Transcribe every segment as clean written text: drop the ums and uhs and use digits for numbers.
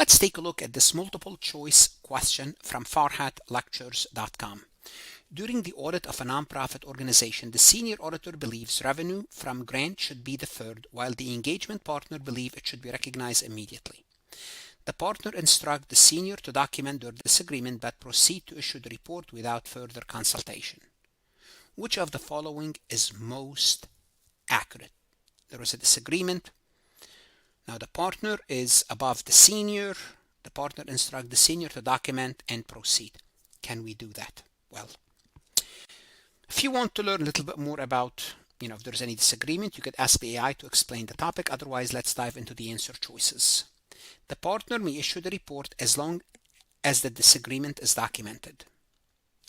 Let's take a look at this multiple choice question from farhatlectures.com. During the audit of a nonprofit organization, the senior auditor believes revenue from grant should be deferred, while the engagement partner believes it should be recognized immediately. The partner instructs the senior to document their disagreement but proceed to issue the report without further consultation. Which of the following is most accurate? There is a disagreement. Now the partner is above the senior. The partner instructs the senior to document and proceed. Can we do that? Well, if you want to learn a little bit more about, if there's any disagreement, you could ask the AI to explain the topic. Otherwise, let's dive into the answer choices. The partner may issue the report as long as the disagreement is documented.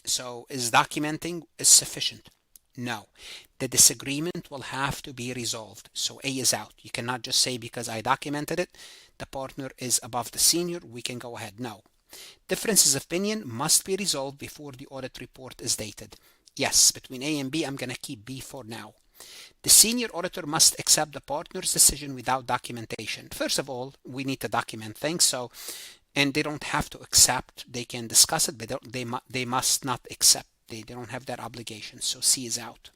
So is documenting sufficient? No. The disagreement will have to be resolved. So A is out. You cannot just say because I documented it, the partner is above the senior, we can go ahead. No. Differences of opinion must be resolved before the audit report is dated. Yes, between A and B, I'm going to keep B for now. The senior auditor must accept the partner's decision without documentation. First of all, we need to document things, and they don't have to accept. They can discuss it, but they must not accept. They don't have that obligation. So C is out.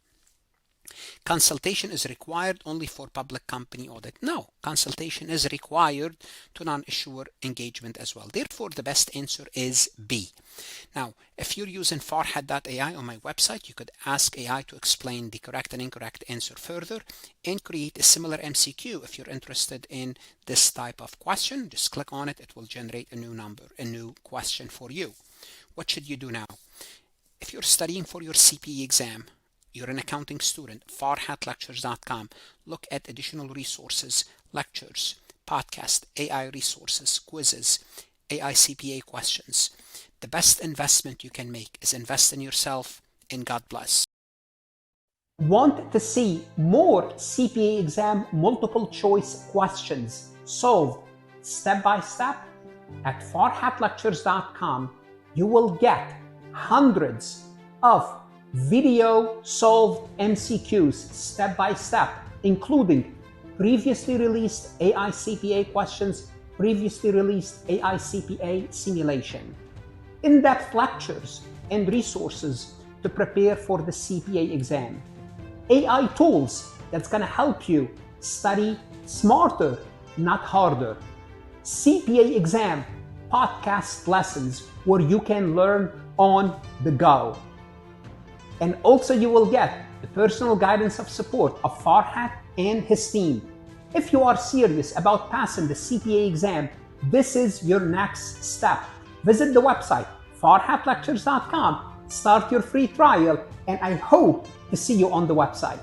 Consultation is required only for public company audit. No, consultation is required to non-issuer engagement as well. Therefore, the best answer is B. Now, if you're using Farhat.ai on my website, you could ask AI to explain the correct and incorrect answer further and create a similar MCQ. If you're interested in this type of question, just click on it. It will generate a new number, a new question for you. What should you do now? If you're studying for your CPA exam, you're an accounting student, farhatlectures.com. Look at additional resources, lectures, podcasts, AI resources, quizzes, AI CPA questions. The best investment you can make is invest in yourself, and God bless. Want to see more CPA exam multiple choice questions solved step by step? At farhatlectures.com, you will get hundreds of video solved MCQs step by step, including previously released AI CPA questions, previously released AI CPA simulation, in-depth lectures and resources to prepare for the CPA exam, AI tools that's going to help you study smarter, not harder, CPA exam podcast lessons where you can learn on the go. And also you will get the personal guidance of support of Farhat and his team. If you are serious about passing the CPA exam, this is your next step. Visit the website farhatlectures.com, start your free trial, and I hope to see you on the website.